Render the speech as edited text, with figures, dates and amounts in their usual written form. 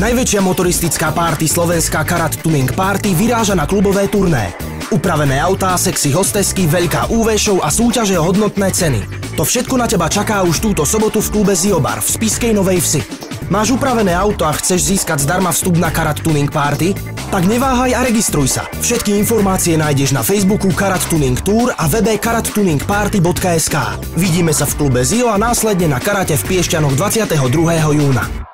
Najväčšia motoristická party Slovenská Karat Tuning Party vyráža na klubové turné. Upravené autá, sexy hostesky, veľká UV show a súťaže o hodnotné ceny. To všetko na teba čaká už túto sobotu v klube Ziobar v Spišskej Novej Vsi. Máš upravené auto a chceš získať zdarma vstup na Karat Tuning Party? Tak neváhaj a registruj sa. Všetky informácie nájdeš na Facebooku Karat Tuning Tour a webe karattuningparty.sk. Vidíme sa v klube Zio a následne na Karate v Piešťanoch 22. júna.